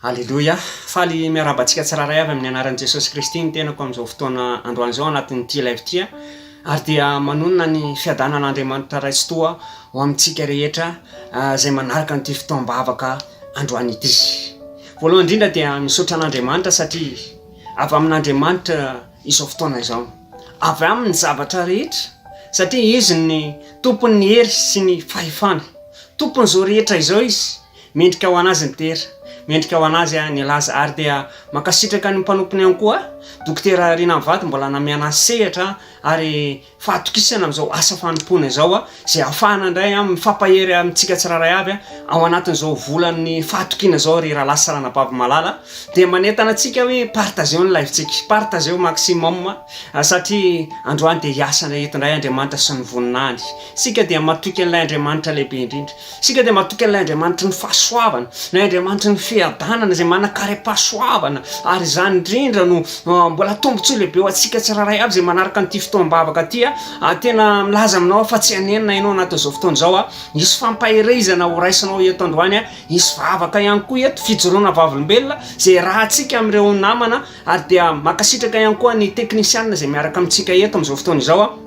Alléluia. Faly miarabantsika tsiraray avy amin'ny anaran'i Jesosy Kristy ny tenako amin'izao fotoana androan'izao anatin'ity live ity ary dia manonona ny fiadanan'Andriamanitra raitsi-toa ho amintsika rehetra izay manaraka nyity fotoam-bavaka androany ity. Voalohany indrindra dia misaotra an'Andriamanitra satria avy amin'Andriamanitra izao fotoana izao. Avy amin'ny zavatra rehetra satria izy ny tompon'ny hery sy ny fahefana. Tompon'izao rehetra izao izy, mendrika ho anazy ny tera. Mendrika ho anazy ny laza ary dia makasitraka ny mpanompony ihany koa dokotera Rina Mivaty mbola namiana sehatra ary fahatokisana amin'izao asa fanompona izao izay ahafahana indray mifampahery amintsika tsiraray avy ao anatin'izao volan'ny fahatokiana izao rehefa lasa ranabavy malala dia manentana antsika hoe partageo ny live-tsika, partageo maximum satria androany dia hiasa entindray Andriamanitra sy ny voninahiny. Sika dia matoky an'ilay Andriamanitra lehibe indrindra. Sika dia matoky an'ilay Andriamanitra ny fahasoavana, ny Andriamanitra ny fiadanana izay manakaram-pahasoavana ary izany indrindra no mbola tombontsoa lehibe ho antsika tsiraray avy izay manaraka an'ity fotoam-bavaka ity tena milaza aminao fa tsy hanenina ianao anatin'izao fotoana izao hisy fampahirizana ho raisinao eto androany hisy vavaka ihany koa eto fijoroana vavolombelona izay rahantsika amin'ireo namana ary dia makasitraka ihany koa ny teknisianina izay miaraka amintsika eto amin'izao fotoana izao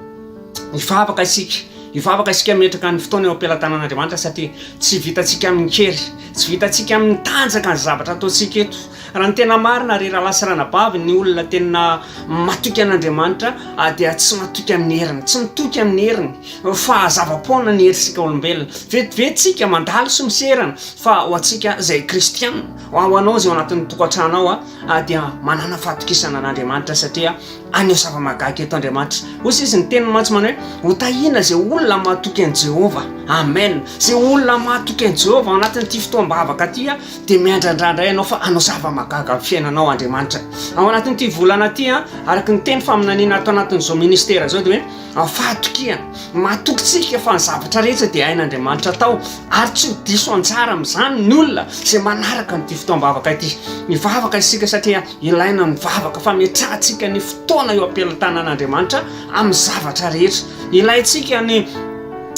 hivavaka isika metraka ny fotoana eo am-pelantanan'Andriamanitra satria tsy vitantsika amin'ny kery, tsy vitantsika amin'ny tanjaka ny zavatra ataontsika eto. Raha ny tena marina rehefa lasa ranabavy ny olona tena matoky an'Andriamanitra dia tsy matoky amin'ny heriny, tsy mitoky amin'ny heriny fa zava-poana ny herisika olombelona. Vetivetsika mandalo sy miserana fa ho antsika izay kristiana, ho anao izay ao anatin'ny tokantrano ao dia manana fahatokisana an'Andriamanitra satria anio zava-mahagaga eto Andriamanitra. Hoy izy ny teny mantsy hoe hotahina izay olona mahatoky an'i Jehova. Amen. Izay olona mahatoky an'i Jehova ao anatin'ity fotoam-bavaka ity dia miandrandray ianao fa anao zava-mahagaga amin'ny fiainanao Andriamanitra. Ao anatin'ity volana ity araka ny teny faminaniana ato anatin'izao ministera izao dia hoe fahatokiana, mahatokintsika fa ny zavatra rehetra dia hain'Andriamanitra atao ary tsy ho diso anjara amin'izany ny olona izay manaraka n'ity fotoam-bavaka ity. Mivavaka isika satria ilaina ny vavaka fa miatrantsika ny fotoana eo am-pelantanan'Andriamanitra amin'ny zavatra rehetra. Ilaintsika ny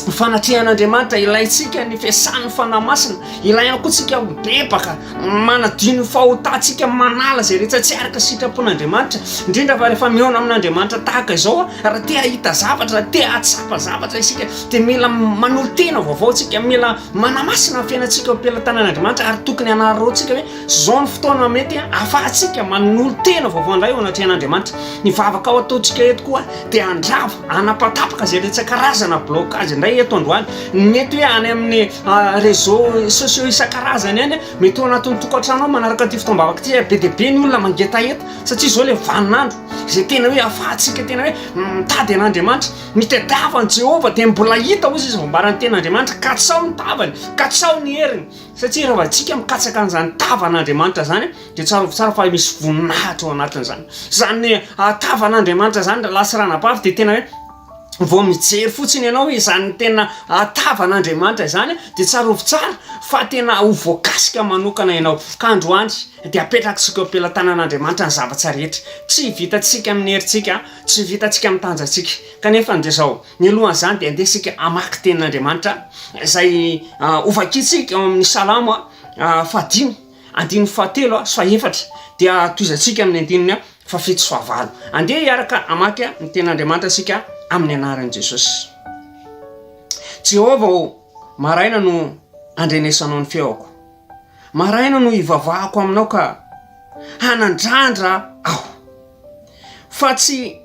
fanatrihan'Andriamanitra, ilaintsika ny fiasan'ny fanamasina, ilaina koa tsika bebaka manadino fahotantsika manala izay rehetra tsy araka sitrapon'Andriamanitra indrindra fa rehefa mihaona amin'Andriamanitra tahaka izao raha te hahita zavatra, te hahatsapa zavatra isika dia mila manolo tena vaovao tsika, mila manamasina ny fiainantsika eo am-pelantanan'Andriamanitra ary tokony hanaroantsika hoe zao ny fotoana mety ahafahantsika manolo tena vaovao indray eo anatrihan'Andriamanitra. Ny vavaka ao ataontsika eto koa dia andrava, anapatapaka izay rehetra karazana blocage indray eto androany. Mety hoe any amin'ny réseaux sociaux isan-karazany any mety ao anatin'ny tokantrano manaraka ity fotoam-bavaka ity be dia be ny olona mangeta eto satria izao ilay vaninandro izay tena hoe ahafahantsika tena hoe mitady an'Andriamanitra, mitadiava an'i Jehova dia mbola hita hozy izy vombarany ten'Andriamanitra ka tsao ny tavany, ka tsao ny heriny satria raha tsika mikatsaka an'izany tavan'Andriamanitra zany dia tsara ho tsara fa misy voninahitra ao anatin'izany. Zany tavan'Andriamanitra zany raha lasa ranabavy dia tena hoe vao mijery fotsiny ianao izany tena tavan'Andriamanitra izany dia tsara ho tsara fa tena ho voakasika manokana ianao. Ka androany dia apetraksika eo am-pelantanan'Andriamanitra ny zavatra rehetra. Tsy vitantsika amin'ny herintsika, tsy vitantsika amin'ny tanjantsika. Kanefa ndrezao ny alohan'izany dia andesika amaky tenin'Andriamanitra izay ovakitsika eo amin'ny Salamo fahadimy, andininy fahatelo sy fahaefatra dia toizantsika amin'ny andininy fafito sy fahavalo. Andeha hiaraka amaky ny tenin'Andriamanitra sika amin'ny anaran'i Jesosy. Jehova maraina no andrenesanao ny feoko, maraina no hivavahako aminao ka hanandrandra aho, fa tsy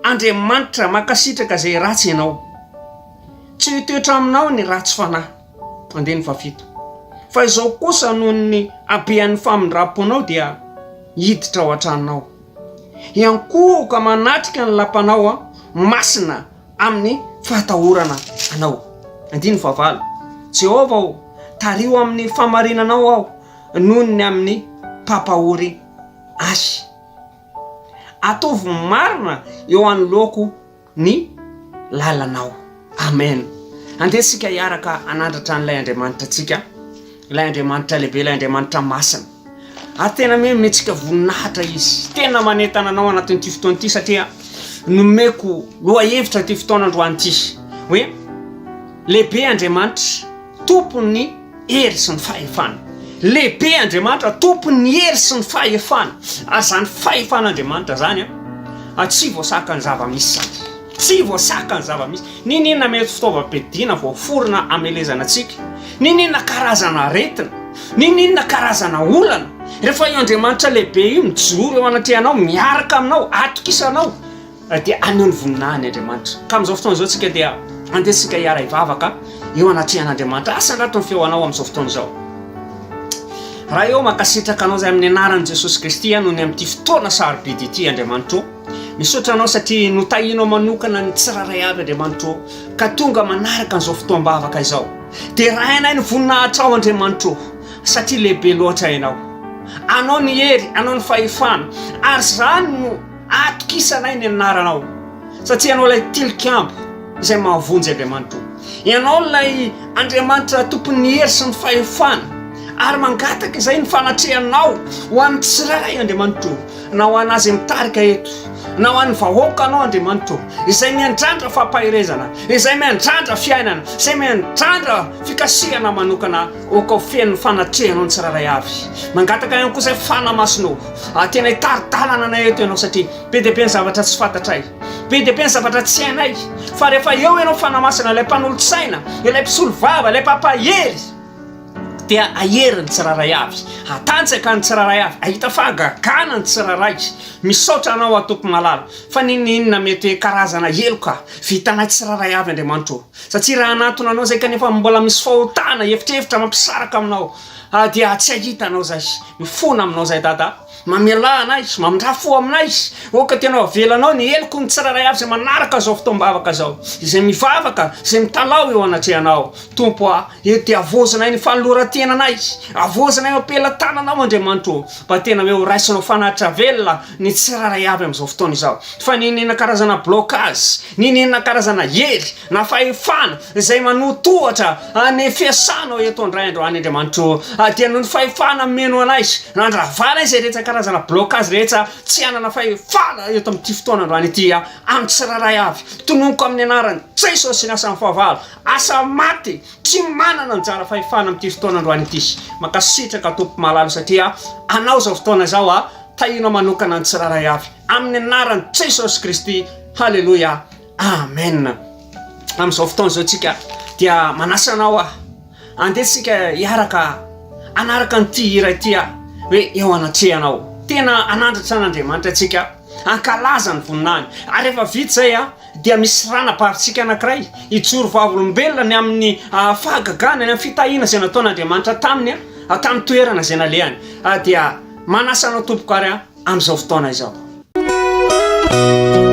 Andriamanitra makasitraka izay ratsy ianao, tsy hitoetra aminao ny ratsy fanahy. Andeny fafito. Fa izao kosa noho ny abehan'ny famindram-ponao dia hiditra ao an-tranonao, iankohoka manatrika ny lampanao masina amin'ny fahatahorana anao. Andiny fahavalo. Jehova tario amin'ny famarinanao aho noho ny amin'ny pampahory azy. Ataovy marina eo anoloako ny lalanao. Amen. Andesika hiaraka anandratra n'ilay Andriamanitra tsika, ilay Andriamanitra lehibe, ilay Andriamanitra masina. Tena metsika voninahitra izy, tena manentana anao anatin'ity fotoana ity satria nomeko loha hevitra ity fotoana androany ity hoe lehibe Andriamanitra, tompony hery sy ny fahefana. lehibe Andriamanitra tompony hery sy ny fahefana azany fahefan'Andriamanitra zany tsy voasaka ny zava-misy zany tsy voasaka ny zava-misy ninina mety fitaovam-piadiana voaforona amelezana antsika ninina karazana aretina ninina karazana olana rehefa io Andriamanitra lehibe io mijoro eo anatrehanao miaraka aminao atokisanao dia aneo ny voninahiny Andriamanitra ka amin'izao fotoana izao tsika dia andesika hiara hivavaka eo anatrehan'Andriamanitra asandrato ny feoanao amin'izao fotoana izao raha eo makasitraka anao zay amin'ny anaran'i Jesosy Kristy noho ny amin'ity fotoana sarobidy ity Andriamanitra misaotra anao satria notahinao manokana ny tsiraray avy Andriamanitra ka tonga manaraka an'izao fotoam-bavaka izao dia rahainay ny voninahitra ao Andriamanitra satria lehibe loatra ianao anao ny hery anao ny fahefana ary zany no atokisanay ny anaranao satria anao ilay tilikambo izay mahavonjy Andriamanitra ianao ilay Andriamanitra tompony hery sy ny fahefana ary mangataka izay ny fanatrehanao ho an'ny tsiraray Andriamanitra na ho anazy mitarika eto na ho an'ny vahoaka anao Andriamanitra izay miandrandra fampahirezana izay miandrandra fiainana izay miandrandra fikasihana manokana oka fen'ny fanatrehanao ny tsiraray avy mangataka ihany koa izay fanamasinao tena hitaridalana anay eto ianao satria be dia be ny zavatra tsy fantatray be dia be ny zavatra tsy hainay fa rehefa eo ianao fanamasina ilay mpanolotsaina ilay mpisolo vava ilay pampahery dia ahery ny tsiraray avy atanjaka ny tsiraray avy ahita fahagagana ny tsiraray misaotra anao atoko malala fa ninina mety karazana heloka vitanay tsiraray avy Andriamanitra satria raha anatona anao zay kanefa mbola misy fahotana efitrefitra mampisaraka aminao dia tsy ahitanao zay mifona aminao zay dada mamela anay mamindrafo aminay oka tena avelanao ny heloko ny tsiraray avy zay manaraka zao fotoam-bavaka zao izay mivavaka izay mitalao eo anatrehanao tompo dia avozanay ny fanolorantenanay avozanay ampelantananao Andriamanitra mba tena hoe ho raisinao fanahitra velona ny tsiraray avy amin'izao fotoana izao fa ninina karazana blocage ninina karazana hery na fahefana izay manotohatra ny fiasanao eto andray andro any Andriamanitra dia noho ny fahefana meno anay nandravana izay rehetra karazana blocage rehetra tsy anana fahefana eto amin'ity fotoana androany ity amin'ny tsiraray avy tononoko amin'ny anarany Jesosy ny asan'ny fahavalo asa maty tsy manana anjara fahefana amin'ity fotoana androany ity makasitraka tompo malalo satria anao zao fotoana zao tahinao manokana ny tsiraray avy amin'ny anarany Jesosy Kristy halleluja amen amin'izao fotoana zao tsika dia manasa anao andesika hiaraka anaraka nyity hira ity hoe eo anatrehanao tena anandratra an'Andriamanitra atsika ankalaza ny voninahiny ary rehefa vita zay dia misy rana-paritsika anankiray ijoro vavolombelona ny amin'ny fahagagana ny amin'ny fitahiana izay nataon'Andriamanitra taminy tamin'ny toerana izay nalehany dia manasa anao tompoko ary amin'izao fotoana izao Fa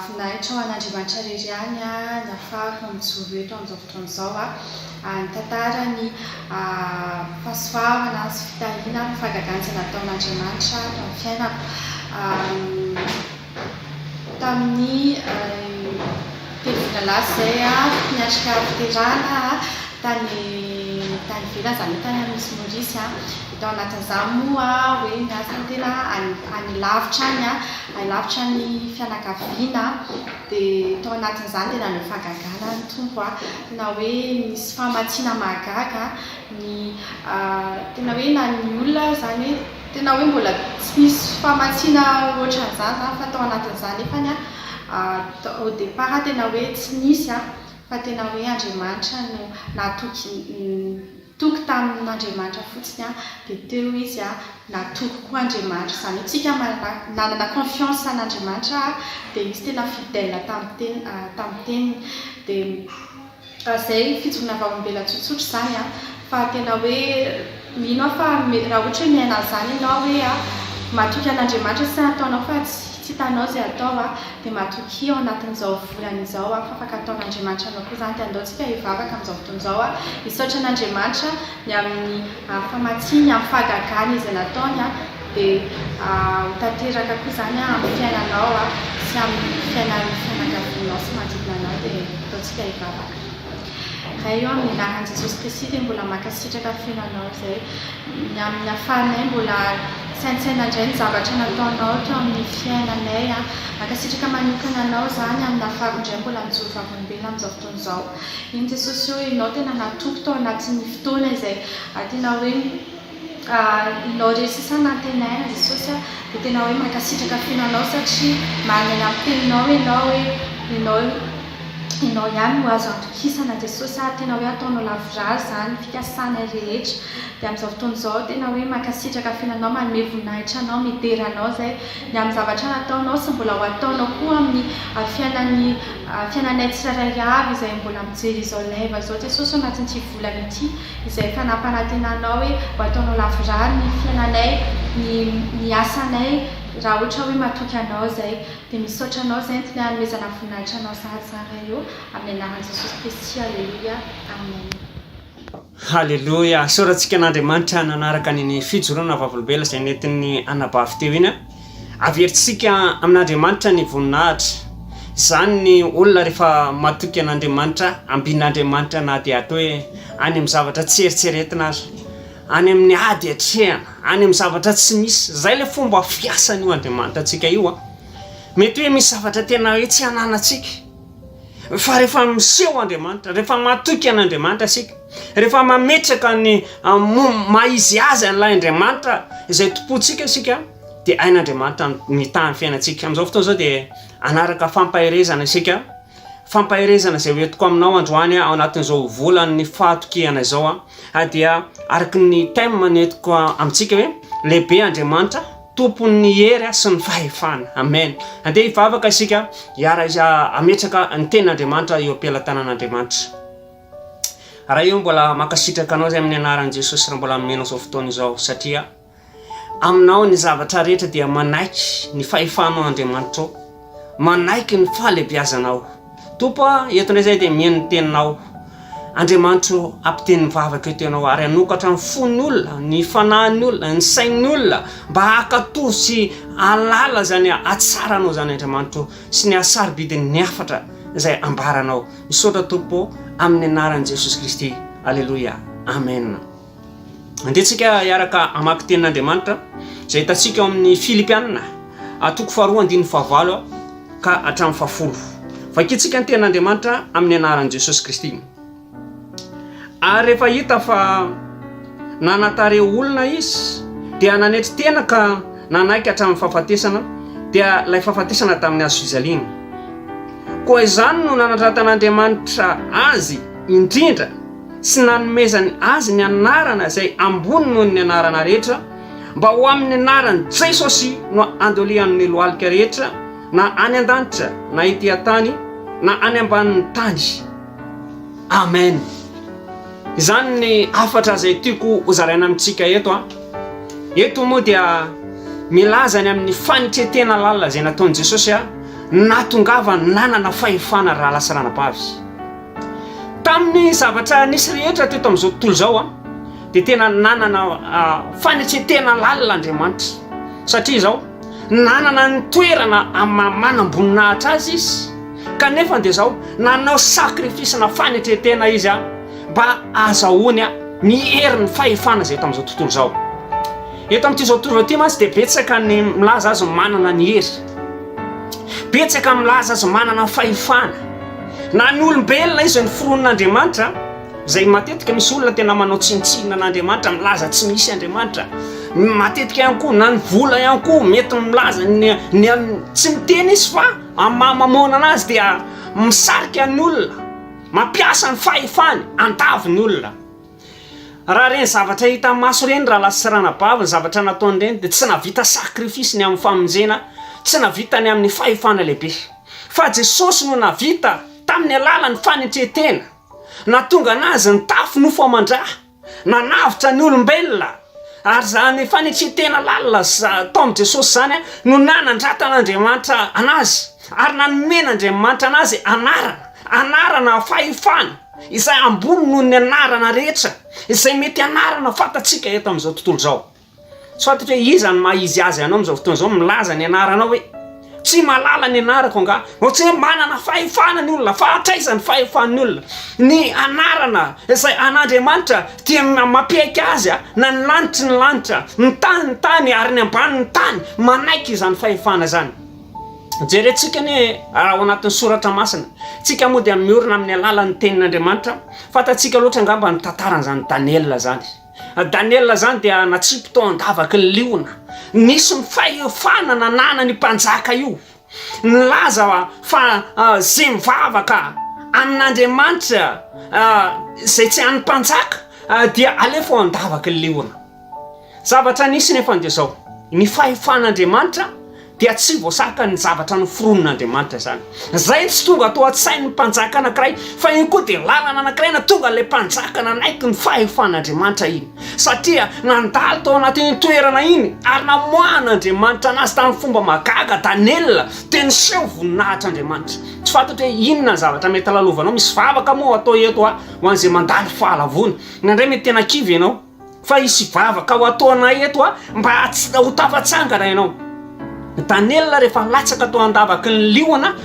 finaitra ho an'andriamanitra rery any ny afahako mijoro eto amin'izao fotoan'izao ny tantara ny fahasoavana sy fitahina fahagaganjy nataon'andriamanitra tao amin'ny fiainako tamin'ny telopolo lasa izay niatrika fiterana tany ivelany zany tany amin'ny misy Maorisy tao anatin'izany moa hoe miasa tena any lavitra any lavitra ny fianakaviana dia tao anatin'izany tena ny fahagagana ny tompo tena hoe misy fahamatsiana mahagaga ny tena hoe na ny olona zany tena hoe mbola tsy misy fahamatsiana ohatran'izany fa tao anatin'izany efany au départ tena hoe tsy nisy fa tena hoe Andriamanitra no natoky tamin'Andriamanitra fotsiny dia teo izy natoky koa Andriamanitra zany hoe tsika nanana confiance an'Andriamanitra dia izy tena fidèle tamin'ny teniny dia izay fijoroana vaolombelona tsotsotra zany fa tena hoe mino fa raha ohatra hoe miaina an'izany ianao hoe matoky an'Andriamanitra sy ataonao fa tsy hitanao izay atao dia matoky ao anatin'izao volana izao fa afaka ataon'Andriamanitra anao koa zany dia andaontsika hivavaka amin'izao fotoan'izao hisaotra an'Andriamanitra ny amin'ny fahamatsiany amin'ny fahagagany izay nataony dia hotanteraka koa zany amin'ny fiainanao sy amin'ny fiainan'ny fianakavianao sy manodidina anao dia ataontsika hivavaka. Raha eo amin'ny anaran'i Jesosy Kristy dia mbola mankasitraka fiainanao izay ny amin'ny afahanay mbola saintsaina indray ny zavatra nataonao teo amin'ny fiainanay mankasitraka manokana anao zany amin'ny afahako indray mbola mijoro vavolom-belona amin'izao fotoan'izao. Iny Jesosy eo ianao tena natoky tao anatin'ny fotoana izay tena hoe inao resisana antenaina Jesosy dia tena hoe mankasitraka fiainanao satria manana amin'ny teninao ianao hoe inao ihany no azo antokisana Jesosy tena hoe ataonao lavorary zany fikasana rehetra dia amin'izao fotoan'izao tena hoe mankasitraka fiainanao manome voninahitra anao mideranao zay ny amin'ny zavatra nataonao sy mbola ho ataonao koa amin'ny fiainanay tsirairay avy izay mbola mijery izao leva izao Jesosy anatin'ity volana ity izay fanampanantenanao hoe ho ataonao lavorary ny fiainanay ny asanay raha ohatra hoe matoky anao zay dia misaotra anao zay tena hanomezana voninahitra anao zarazara eo amin'ny anaran'i Jesosy Kristy. Alleluia, amen. Halleluja, soratsika an'Andriamanitra nanaraka ny fijoroana vavolom-belona izay nentin'ny anabavy teo iny averitsika amin'Andriamanitra ny voninahitra zany ny olona rehefa matoky an'Andriamanitra ambin'Andriamanitra na dia atao hoe any amin'ny zavatra tsy eritseretina azy, any amin'ny ady atrehana, any amin'ny zavatra tsy misy. Zay le fomba fiasany io Andriamanitra antsika io a. Mety hoe misy zavatra tena hoe tsy ananantsika, fa rehefa miseho Andriamanitra, rehefa matoky an'Andriamanitra asika, rehefa mametraka ny maizy azy an'ilay Andriamanitra izay tompontsika asika, dia ain'Andriamanitra mitany fiainantsika. Amin'izao fotoana zao dia anaraka fampahirezana isika, fampahirezana izay hoentiko aminao androany ao anatin'izao volan'ny fahatokehana izao a, dia araky ny thème nentiko amintsika hoe lehibe Andriamanitra, tompon'ny hery sy ny fahefana. Amen. Andeha hivavaka isika hiara ametraka ny tenin'Andriamanitra eo am-pelatanan'Andriamanitra. Raha io mbola makasitraka anao zay amin'ny anaran'i Jesosy raha mbola amenao zao fotoana izao, satria aminao ny zavatra rehetra dia manaiky ny fahefanao Andriamanitra ao, manaiky ny fahalebiazanao. Tompo eto indray zay dia mihaino ny teninao. Andriamanitra ampiteny mivavaka eto ianao ary hanokatra ny fon'ny olona, ny fanahin'ny olona, ny sain'ny olona mba hakatoy sy alala zany atsaranao zany Andriamanitra sy ny asaribidiny ny afatra izay ambaranao. Misaotra Tompo amin'ny anaran'i Jesosy Kristy. Alleluia. Amen. Andehantsika hiaraka hamaky tenin'Andriamanitra izay hitantsika amin'ny Filipianina toko 2:15 ka hatramin'ny 10. Vakintsika ny tenin'Andriamanitra amin'ny anaran'i Jesosy Kristy. Ary rehefa hita fa nanatare olona izy dia nanetry tena ka nanaiky hatramin'ny fahafatesana, dia ilay fahafatesana tamin'ny hazo fijaliana. Koa izany no nanandratan'Andriamanitra azy indrindra sy nanomezany azy ny anarana izay ambony noho ny anarana rehetra, mba ho amin'ny anaran'i Jesosy no andolihan'ny lohalika rehetra, na any an-danitra na ety an-tany na any ambanin'ny tany. Amen. Izany ny afatra izay tiako hozaraina amintsika eto eto moa dia milazany amin'ny fanitretena lalina izay nataon'i Jesosy natongava nanana fahefana raha lasa ranabavy. Tamin'ny zavatra nisy rehetra teto amin'izao tontolo izao dia tena nanana fanitretena lalina Andriamanitra, satria zao nanana ny toerana manamboninahitra azy izy, kanefa dia zao nanao sakrifisina fanitretena izy mba azahoany ny hery ny fahefana izay eto amin'izao tontolo izao. Eto amin'ity zao tontolo ity mantsy dia betsaka ny milaza azy manana ny hery, betsaka milaza azy manana fahefana. Na ny olombelona izy ny fironan'Andriamanitra, izay matetika misy olona tena manao tsinitsinina an'Andriamanitra, milaza tsy misy Andriamanitra. Matetika ihany koa na ny vola ihany koa mety milaza tsy miteny izy fa mamoana anazy dia misarika ny olona, mampiasa ny fahefany andavy ny olona. Raha reny zavatra hita maso reny raha lasa ranabavy, zavatra nataony reny dia tsy navita sakrifisiny amin'ny famonjena, tsy navitany amin'ny fahefana lehibe, fa Jesosy no navita tamin'ny alalan'ny fanitretena, natonga anazy ny tafy nofo aman-draha, nanavitra ny olombelona. Ary zany fanitretena lalina tamin'i Jesosy zany no nanandratan'Andriamanitra anazy, ary nanomen'Andriamanitra anazy anarana fahefana izay ambony noho ny anarana rehetra izay mety anarana fatatsika eto amin'izao tontolo izao. Tsy fantatra hoe iza ny maizy azy anao amin'izao fotoana izao milaza ny anaranao hoe tsy malala ny anarako anga, ohatsy hoe manana fahefana ny olona, fa hatraizany fahefan'ny olona. Ny anarana izay an'Andriamanitra dia mampiaiky azy na ny lanitra, ny tany ary ny ambany ny tany, manaiky izany fahefana zany. Jerentsika ny ao anatin'ny soratra masina, tsika moa dia miorina amin'ny alalan'ny tenin'Andriamanitra, fatatsika loatra angamba ny tantaran'izany Daniel zany. Daniel zany dia natsipy tao andavaky ny liona, nisy ny fahefana nanana ny mpanjaka io, nilaza fa zay mivavaka amin'Andriamanitra izay tsy an'ny mpanjaka dia alefa ao andavaky ny liona. Zavatra nisy nefa dia zao, ny fahefan'Andriamanitra dia tsy voasaka ny zavatra ny fironan'Andriamanitra zany. Zay tsy tonga atao an-tsain'ny mpanjaka anankiray, fa iny koa dia lalana anankiray na tonga ilay mpanjaka nanaiky ny fahefan'Andriamanitra iny, satria nandalo tao anatin'ny toerana iny ary namoahan'Andriamanitra anazy tamin'ny fomba magaga. Daniel teny seho voninahitr'Andriamanitra. Tsy fantatra hoe inona ny zavatra mety lalovanao. Misy vavaka moa atao eto ho an'izay mandalo fahalavony. Nandray mety tena kivy ianao, fa isy vavaka ho ataonay eto mba ho tafatsangana ianao. Daniel rehefa latsaka tao andavaky ny liona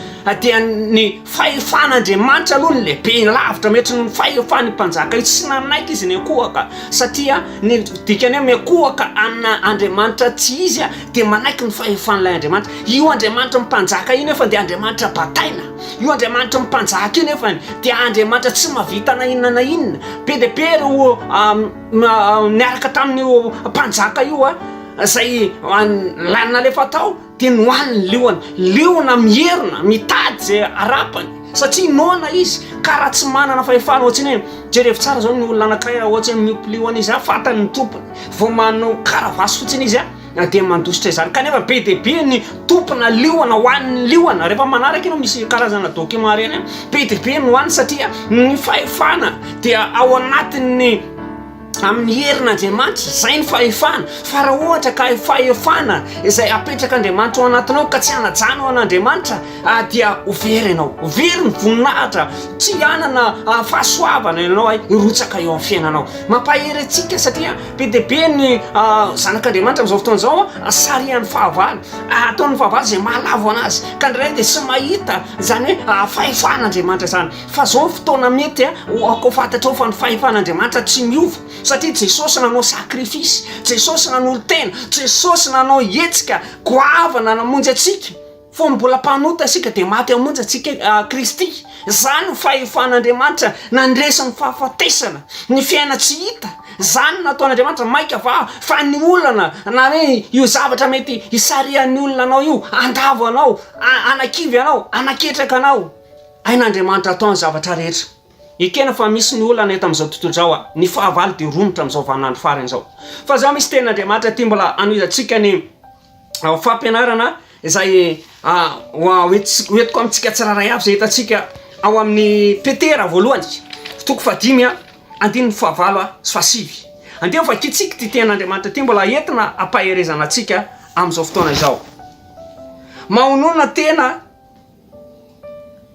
dia ny fahefan'Andriamanitra aloha ny lehibe lavitra mety ny fahefany mpanjaka io tsy nanaiky izy ny akohaka satria ny dikany hoe miakohaka amina Andriamanitra tsy izy dia manaiky ny fahefan'ilay Andriamanitra. Io Andriamanitra mpanjaka io nefa dia Andriamanitra bataina. Io Andriamanitra mpanjaka io nefa dia Andriamanitra tsy mavita na inona na inona. Be dia be io niaraka tamin'io mpanjaka io zay lanina lefa tao dia nohan'ny liona mierina mitady zay arapany satria nona izy karaha tsy manana fahefana ohatrany hoe jerevy tsara zao ny olona anankiray ohatrany miompy liona izy fatany ny tompony vao manao karavasy fotsiny izy dia mandositra izany kanefa be dia be ny tompona liona hoan'ny liona rehefa manaraka ianao misy karazana document reny be dia be nohany satria ny fahefana dia ao anatin'ny amin'ny herin'Andriamanitra zay ny fahefana. Fa raha ohatra ka fahefana izay apetraka Andriamanitra ao anatinao ka tsy anajana ao an'Andriamanitra dia overy ianao, overy ny voninahitra, tsy hanana fahasoavana ianao irotsaka eo amin'ny fiainanao. Mampahery antsika satria be dia be ny zanak'Andriamanitra amin'izao fotoana izao sarihan'ny fahavalo ataon'ny fahavalo zay mahalavo anazy ka ndray dia tsy mahita zany hoe fahefan'Andriamanitra zany. Fa zao fotoana mety ako fantatrao fa ny fahefan'Andriamanitra tsy miova satria Jesosy nanao sakrifisy, Jesosy nanao tena, Jesosy nanao hetsika goavana namonjy atsika fô mbola mpanota asika dia maty hamonjy atsika Kristy. Zany ny fahefan'Andriamanitra nandresiny fahafatesana ny fiaina tsy hita. Zany nataon'Andriamanitra maika fa ny olana na hoe io zavatra mety hisarihan'ny olona anao io andavo anao, anakivy anao, anaketraka anao, ain'Andriamanitra ataony zavatra rehetra. Ekena fa misy ny olana eto amin'izao tontolo izao ny fahavalo dia romotra amin'izao vanandro farany izao. Fa zao misy ten'Andriamanitra ty mbola anoizantsika ny fampianarana izay hoentiko amintsika tsiraray avy zay hitantsika ao amin'ny Petera voalohany 5:5-9 sy 7. Andeha fa kitsika ty ten'Andriamanitra ty mbola entina ampaherezana antsika amin'izao fotoana izao. Mahonona tena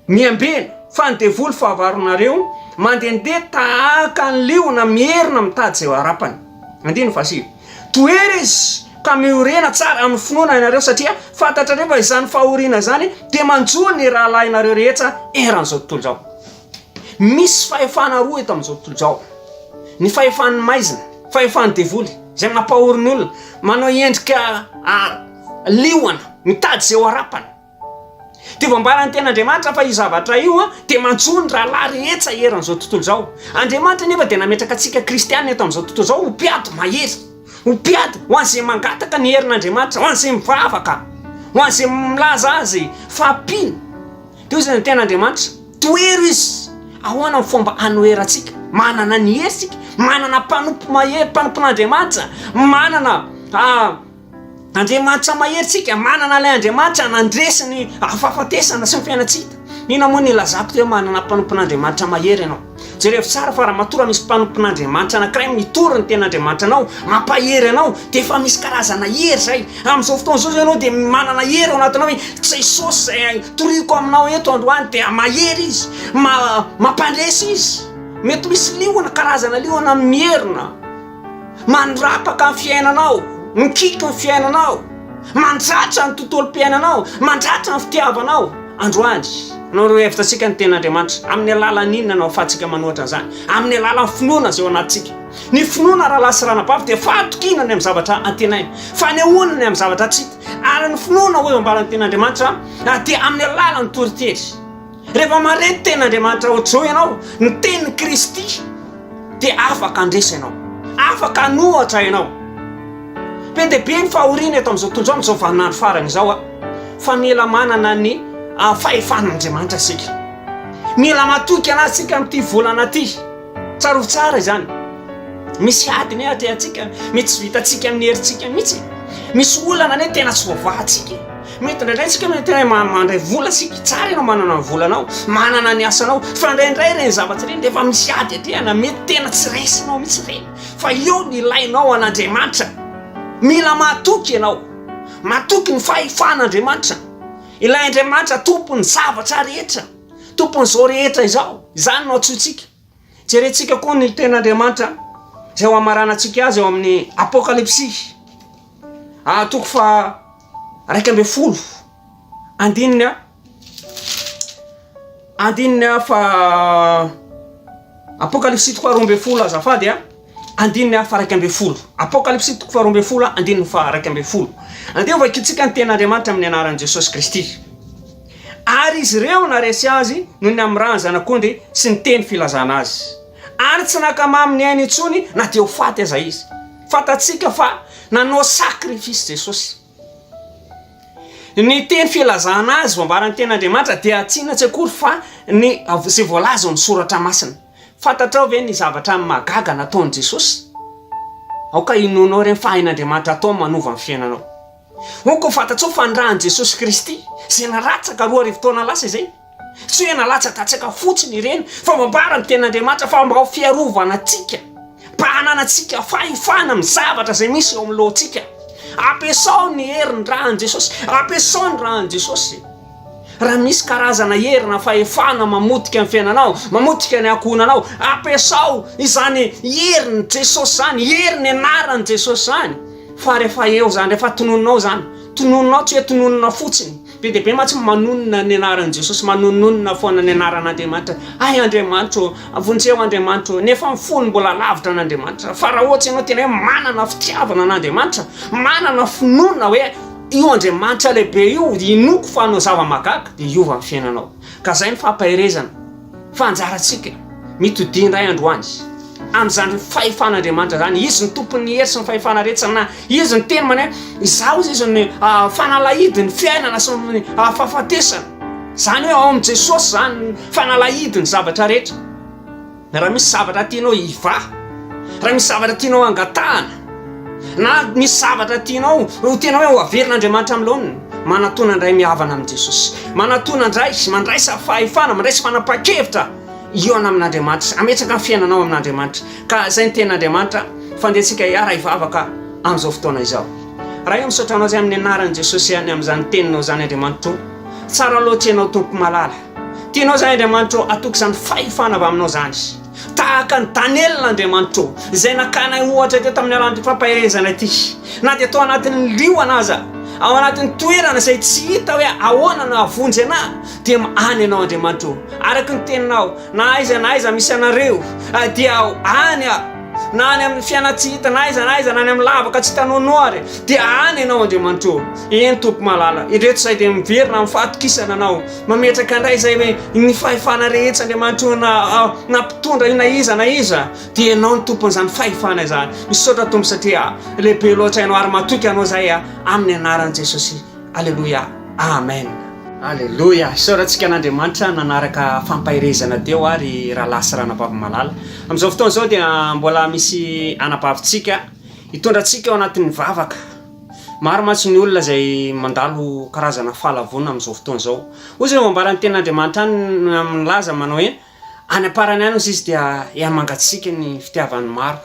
miambena fa ny devoly fahavaronareo mandendeha tahaka ny liona mierina mitady zay arapany. 7. Toery izy ka miorena tsara amin'ny finoana ianareo satria fantatrareo fa izany fahoriana zany dia manjoa ny rahalahy ianareo rehetra eran'izao tontolo izao. Misy fahefana roa eto amin'izao tontolo izao. Ny fahefan'ny maizina, fahefan'ny devoly zay mampahoriny olona manao endrika liona mitady zay arapany. Dia vambaran'ny ten'Andriamanitra fa io zavatra io dia manjoa ny rahalahy rehetra eran'izao tontolo izao. Andriamanitra nefa dia nametraka antsika kristianina eto amin'izao tontolo izao ho mpiady mahery, ho mpiady ho an'izay mangataka ny herin'Andriamanitra, ho an'izay mivavaka, ho an'izay milaza azy fahampiny. Dia io zany ny ten'Andriamanitra toero izy ahoana ny fomba anoherantsika, manana ny heritsika, manana mpanompo mahery, mpanompon'Andriamanitra, manana Andriamanitra maherintsika, manana ilay Andriamanitra nandresiny fahafatesana sy ny fiainatsika. Ina moa ny lazako teo manana mpanompon'Andriamanitra mahery ianao. Jerevy tsara fa raha matora misy mpanompon'Andriamanitra anankiray mitory ny ten'Andriamanitra anao, mampahery anao dia efa misy karazana hery zay. Amin'izao fotoana izao ianao dia manana hery ao anatinao hoe Jesosy zay toriko aminao eto androany dia mahery izy, mampandresy izy. Mety misy liona, karazana liona mierina mandrapaka amin'ny fiainanao, mikika ny fiainanao, mandratra ny tontolo-piainanao, mandratra ny fitiavanao. Androany anao ro hevitantsika ny ten'Andriamanitra amin'ny alalan'inona anao ahafahantsika manohatra an'izany, amin'ny alalan'ny finoana zay ao anatintsika. Ny finoana raha lasa ranabavy dia fahatokinany amin'ny zavatra antenaina, fanehoanany amin'ny zavatra tsy hita. Ary ny finoana hoe ambaran'ny ten'Andriamanitra dia amin'ny alalan'ny toritery. Rehefa marety ten'Andriamanitra ohatr'izao ianao, ny tenin'ny Kristy dia afaka andresa ianao, afaka anohatra ianao. Be dia be ny fahoriana eto amin'izao tontolo izao, amin'izao vaninandro farany izao fa mila manana ny fahefan'Andriamanitra isika. Mila matoky anazy sika amin'ity volana ty. Tsaro tsara izany. Misy adiny atỳ antsika, mety tsy vitantsika amin'ny herintsika mihitsy. Misy olana ane tena tsy voavahantsika. Mety indraindray tsika mety tena mandray vola sika, tsara ianao manana ny volanao, manana ny asanao, fa indraindray reny zavatra reny dia efa misy ady atyana mety tena tsy raisinao mihitsy reny. Fa eo ny ilainao an'Andriamanitra. Mila matoky ianao, matoky ny fahefan'Andriamanitra. Ilay Andriamanitra tompony zavatra rehetra, tompony izao rehetra izao. Izany no atsoitsika. Jerentsika koa ny ten'Andriamanitra zay ho amaranantsika azy eo amin'ny Apokalipsy. Toko fa 1 andinina fa apokalypsy 2 azafady andinina fa 1 apokalypsy 2 andinina fa 1 andeha vakitsika ny ten'Andriamanitra amin'ny anaran'i Jesosy Kristy. Ary izy ireo naresy azy noho ny amin'ny rany zanak'ondry sy ny teny filazana azy. Ary tsy nakamaminy ainy intsony na dia ho faty aza izy. Fatatsika fa nanao sakrifisy Jesosy. Ny teny filazana azy voambaran'ny ten'Andriamanitra dia tsina tsy akory fa ny zay voalaza amin'ny soratra masina. Fantatrao ve ny zavatra magaga nataon'i Jesosy? Aoka inonao ireny fahain'Andriamanitra atao manova amin'ny fiainanao. Onko fantatsao fa ny rahan'i Jesosy Kristy zay nalatsaka 2 arivo taona lasa izay. Tsy hoe nalatsa-tatsaka fotsiny ireny fa voambaran'ny ten'Andriamanitra fa mba ho fiarovana antsika, mba hananantsika fahefana amin'ny zavatra izay misy eo amin'ny lohantsika. Ampiasao ny herin'ny rahan'i Jesosy, ampiasao ny rahan'i Jesosy. Raha misy karazana herina fahefana mamotika ny fiainanao, mamotika ny ankohonanao, ampiasao izany herin'i Jesosy zany, herin'ny anaran'i Jesosy zany. Fa rehefa eo zany, rehefa tonononao zany, tonononao tsy hoe tononona fotsiny. Be dia be mantsy manonona ny anaran'i Jesosy, manonona foana ny anaran'Andriamanitra. Ay Andriamanitra, avonjeo Andriamanitra, nefa mifony mbola lavitra n'Andriamanitra. Fa raha ohatsy ianao tena hoe manana fitiavana n'Andriamanitra, manana finoana hoe io Andriamanitra lehibe io inoko fa hanao zava-magaga, dia iova amin'ny fiainanao. Ka zay ny fampahirezana, fanjarantsika mitodiana indray androany amin'izany fahefan'Andriamanitra zany. Izy ny tompon'ny hery sy ny fahefana rehetra, na izy ny teny mane izao izy ny fanalahidin'ny fiainana sy ny fahafatesana. Zany hoe ao amin'ny Jesosy zany fanalahidin'ny zavatra rehetra. Raha misy zavatra tianao hivaha, raha misy zavatra tianao angatahana, na misy zavatra tianao tena hoe ho averin'Andriamanitra amin'ny laoniny, manatona indray mihavana amin'ny Jesosy, manatona indray mandraisa fahefana, mandraisa fanapa-kevitra io amin'Andriamanitra, ametraka ny fiainanao amin'Andriamanitra. Ka zay ny ten'Andriamanitra fandehantsika hiara hivavaka amin'izao fotoana izao. Raha io misaotra anao zay amin'ny anaran'i Jesosy ihany amin'izany teninao zany Andriamanitra, tsara loatra ianao tompo malala. Tianao zany Andriamanitra atoky izany fahefana avy aminao zany. Tahaka ny Daniel'Andriamanitra izay nakana ohatra teto amin'ny alalan'ity fampahirezana ity. Na dia atao anatin'ny liona aza, ao anatin'ny toerana izay tsy hita hoe ahoana na avonjy anahy, dia any ianao Andriamanitra. Araka ny teninao, na aiza misy anareo dia any na any amin'ny fiaina tsy hita, na aiza na any amin'ny lavaka tsy hitanao ary, dia any ianao Andriamanitra. Eny tompo malala, ireto izay dia miverina amin'ny fahatokisana anao, mametraka indray izay hoe ny fahefana rehetra Andriamanitra na mpitondra io na iza, dia ianao ny tompon'izany fahefana izany. Misaotra tompo satria lehibe loatra ianao ary matoky ianao zay amin'ny anaran'i Jesosy. Alleluia, amen. Alleluia. Isaorantsika n'Andriamanitra nanaraka fampahirezana teo ary rahalasy ranabavy malala. Amin'izao fotoana izao dia mbola misy anabavintsika hitondratsika ao anatin'ny vavaka. Maro mantsy ny olona izay mandalo karazana fahalavona amin'izao fotoana izao. Ozy ny mambaran'ny ten'Andriamanitra any milaza manao hoe any aparany any izy dia hiamangatsika ny fitiavany maro.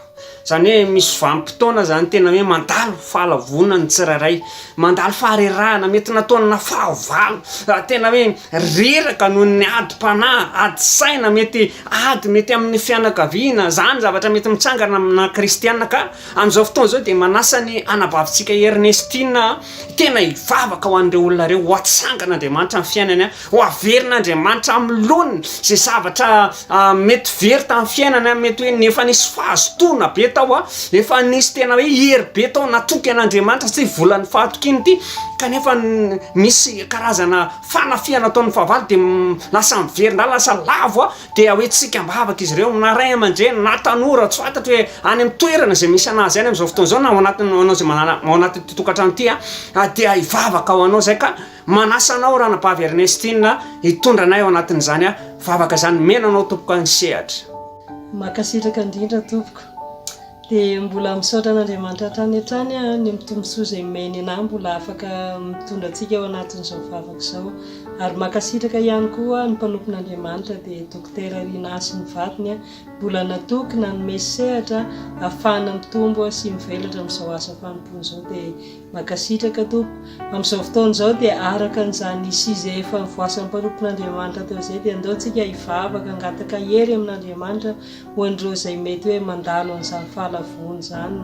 Zany hoe misy vanim-potoana zany tena hoe mandalo fahalavona ny tsirairay, mandalo faharerahana mety nataonana fahavalo, tena hoe reraka noho ny adi-panahy, adi-saina, mety amin'ny fianakaviana, zany zavatra mety mitsangana amina kristianina. Ka amin'izao fotoana izao dia manasa ny anabavintsika Ernestina tena hivavaka ho an'ireo olona ireo, ho atsangan'Andriamanitra amin'ny fiainany, ho averin'Andriamanitra amin'ny loniny zay zavatra mety very tamin'ny fiainany, mety hoe nefa nisy fahazotoana be tao, efa nisy tena hoe hery be tao natoky an'Andriamanitra tsy volan'ny fahatokiny ity, kanefa misy karazana fanafiana ataon'ny fahavalo dia lasa miverina, lasa lavo dia hoe tsika mbavaka izy ireo na ray aman-dreny na tanora tsy fantatra hoe any amin'ny toerana izay misy anazy any amin'izao fotoana izao, na ao anatinao zay ao anatin'ny tokantrano ity dia hivavaka ao anao zay. Ka manasa anao ranabavy Ernestina hitondra anay ao anatin'izany vavaka izany, menanao tompoko ny sehatra. Makasitraka indrindra tompoko, dia mbola misaotra n'Andriamanitra hatrany hatrany ny mitombosoa izay mainy anahy mbola afaka mitondra antsika ao anatin'izao vavaka izao. Ary makasitraka ihany koa ny mpanompon'Andriamanitra dia Dokotera Rinasy ny vatiny, mbola natoky nanome sehatra ahafahana mitombo sy mivelatra amin'izao asa fanompony izao. Dia makasitraka tompo amin'izao fotoana izao dia araka an'izany izay efa nivoasan'ny mpanompon'Andriamanitra teo izay dia andeontsika hivavaka angataka hery amin'Andriamanitra ho an'ireo izay mety hoe mandalo an'izany fahalavona fahalavony zany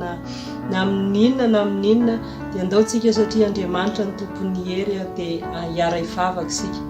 na amin'inona na amin'inona dia andaontsika satria Andriamanitra ny tompony hery dia hiara hivavaka sika.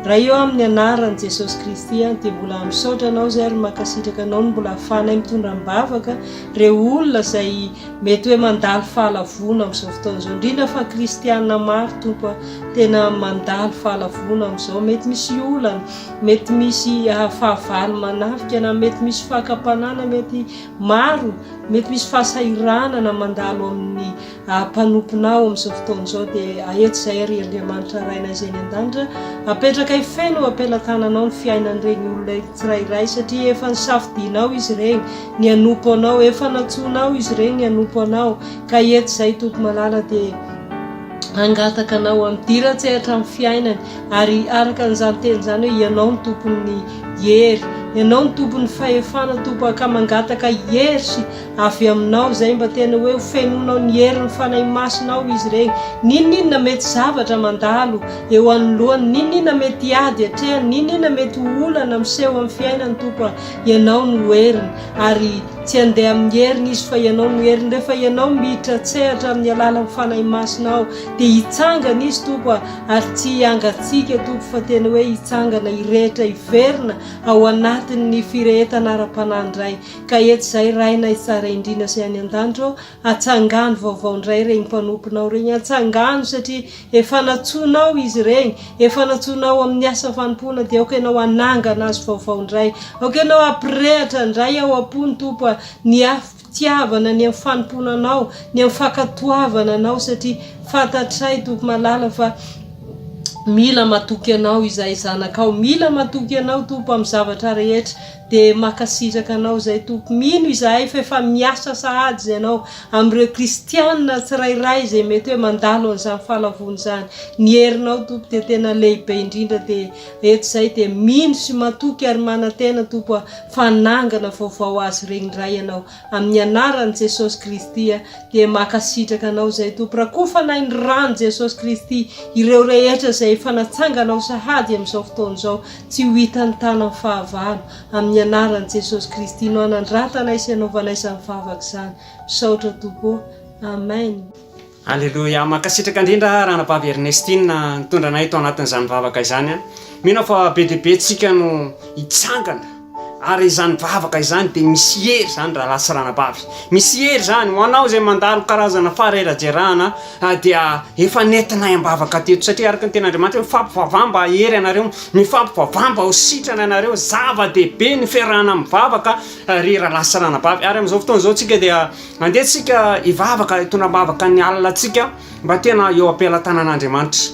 Raha eo amin'ny anaran'i Jesosy Kristy dia mbola misaotra anao zay ary makasitraka anao ny mbola ahafahanay mitondra mibavaka ireo olona izay mety hoe mandalo fahalavona amin'izao fotoana izao, indrindra fa kristianina maro tompo tena mandalo fahalavona amin'izao. Mety misy olana, mety misy fahavalo manafika na mety misy fahakapanana, mety maro, mety misy fahasahiranana mandalo amin'ny mpanomponao amin'izao fotoana izao. Dia aheto izay ary Andriamanitra raina izay ny an-danitra apetraka ifeno ampelatananao ny fiainan'ireny olona tsirairay satria efa nisafidinao izy ireny, ny anompo anao, efa natsoanao izy ireny ny anompo anao. Ka eto izay tompo malala dia angataka anao amin'ny dira-tsehatra amin'ny fiainany ary araka an'izany teny izany hoe ianao ny tompony hery, ianao ny tompony fahefana tompo ka mangataka hery avy aminao zay mba tena hoe fenonao ny hery ny fanahy masinao izy ireny. Ninona mety zavatra mandalo eo anoloany, ninona mety ady hatrehany, ninona mety olana miseho amin'ny fiainany tompo, ianao no heriny ary tsy handeha amin'ny heriny izy fa ianao no heriny. Rehefa ianao miditra tsehatra amin'ny alalan'ny fanahy masinao dia hitsangana izy tompo ary tsy hiangatsika tompo fa tena hoe hitsangana hirehetra hiverina ao anatin'ny firehetana ara-panandray. Ka eto izay raina tsara indrindra sy any an-danitra atsangano vaovao indray reny mpanomponao reny, atsangano satria efa natsoanao izy reny, efa natsoanao amin'ny asa fanompoana dia aoka ianao anangana azy vaovao indray, aoka ianao ampirehatra indray ao am-pony tompo ny fitiavana ny amin'ny fanomponanao, ny amin'ny fankatoavana anao satria fantatray tompo malala fa mila matoky anao izay zanakao, mila matoky anao tompo amin'ny zavatra rehetra. Dia makasitraka anao zay tompo, mino izahay fa efa miasa sahady zay anao amin'ireo kristianina tsirairay izay mety hoe mandalo an'izany fahalavony zany. Ny herinao tompo dia tena lehibe indrindra. Dia eto izay dia mino sy matoky ary manantena tompo fanangana vaovao azy reny indray ianao amin'ny anaran'i Jesosy Kristy dia makasitraka anao zay tompo. Raha koa fanahy ny rano Jesosy Kristy ireo rehetra izay efa natsanganao sahady amin'izao fotoana izao tsy ho hitany tana fahavalo amin'ny anaran'i Jesosy Kristy no anandratana sy anaovanay izany vavaka izany. Misaotra tompo. Amen. Alleluia. Makasitraka indrindra ranabavy Ernestine nitondranay tao anatin'izany vavaka izany. Mino fa be dia be tsika no hitsangana ary izany vavaka izany dia misy hery zany raha lasa ranabavy, misy hery zany ho anao zay mandalo karazana farerajerana dia efa nentinay am-bavaka teto satria araka ny ten'Andriamanitra mifampivavamba hery ianareo, mifampivavamba ho sitrana ianareo, zava-dehibe ny fiarahana amin'ny vavaka ry raha lasa ranabavy. Ary amin'izao fotoana izao tsika dia andehitsika hivavaka hitondra-bavaka ny alina tsika mba tena eo am-pelatanan'Andriamanitra.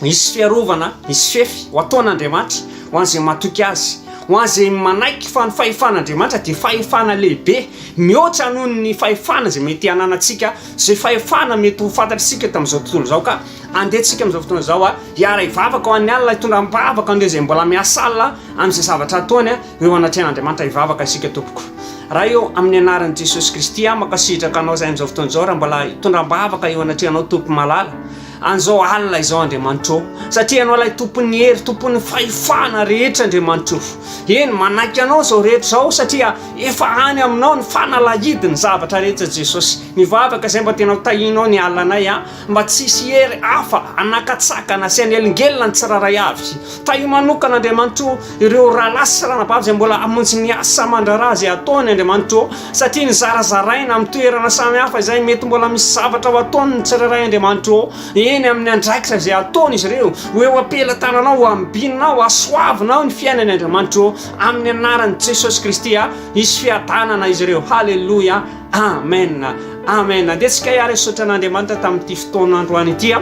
Misy fiarovana, misy fefy ho ataon'Andriamanitra ho an'izay matoky azy, ho an'izay manaiky fa ny fahefan'Andriamanitra dia fahefana lehibe mihoatra noho ny fahefana izay mety hananantsika, izay fahefana mety ho fantatritsika tamin'izao tontolo izao. Ka andehantsika amin'izao fotoana izao hiara hivavaka ho an'ny alina, hitondra mivavaka an'ireo izay mbola miasa alina amin'izay zavatra ataony eo anatrehan'Andriamanitra hivavaka isika tompoko. Raha eo amin'ny anaran'i Jesosy Kristy makasitraka anao zay amin'izao fotoana izao raha mbola hitondra mivavaka eo anatrehanao tompo malala an'izao alina izao Andriamanitra, satria anao ilay tompony hery, tompony fahefana rehetra Andriamanitra. Eny manaiky anao zao rehetra zao satria efa any aminao ny fanalahidiny zavatra rehetra Jesosy. Mivavaka izay mba tena ho tahinao ny alinanay mba tsisy hery hafa anakatsakana sy anelingelina ny tsiraray avy. Tahi manokana Andriamanitra ireo rahalasy sy ranabavy izay mbola amonjy ny asa mandraraha izay ataony Andriamanitra, satria ny zarazaraina amin'ny toerana samihafa izay mety mbola misy zavatra ho ataony ny tsiraray Andriamanitra eny amin'ny andraikitra izay ataony izy ireo ho eo ampelatananao, ho ambinanao, asoavinao ny fiainany Andriamanitra amin'ny anaran'i Jesosy Kristy isy fiadanana izy ireo. Halleluia. Amen. Amen. Andetsika hiara hisaotra an'Andriamanitra tamin'ity fotoan'androany ity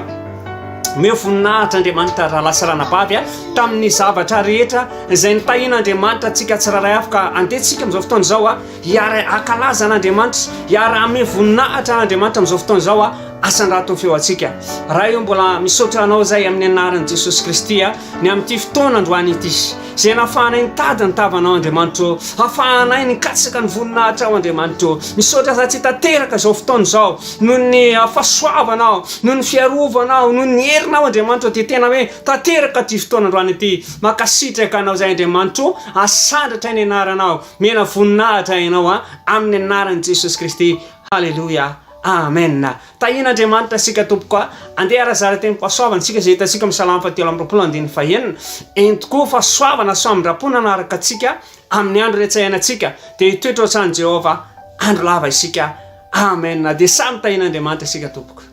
meo voninahitra Andriamanitra raha lasa ranabavy tamin'ny zavatra rehetra izay nitahin'Andriamanitra tsika tsiraray avy. Ka andetsika amin'izao fotoana izao hiara akalaza an'Andriamanitra, hiara ame voninahitra an'Andriamanitra amin'izao fotoana izao asandraha tao feo atsika raha io mbola misaotra anao zay amin'ny anaran'i Jesosy Kristy ny amin'ity fotoana androany ity zay nahafahanay nitady ny tavanao Andriamanitro hafahanay nikatsaka ny voninahitra ao Andriamanitro misaotra za tsy tanteraka zao fotoana zao noho ny fahasoavanao noho ny fiarovanao noho ny herinao Andriamanitro dia tena hoe tanteraka ty fotoana androany ity makasitraka anao zay Andriamanitro asandratra ny anaranao mena voninahitra ianao amin'ny anaran'i Jesosy Kristy halleluja amen tahina Andriamanitra sika tompoko andeha arazara teny fahasoavana sika zay hitantsika misalama 7:24 entoko fahasoavana samindram-pona anaraka atsika amin'ny andro retsahianantsika dia toetra ohatran'i Jehova andro lava isika amen dia samy tahina Andriamanitra sika tompoko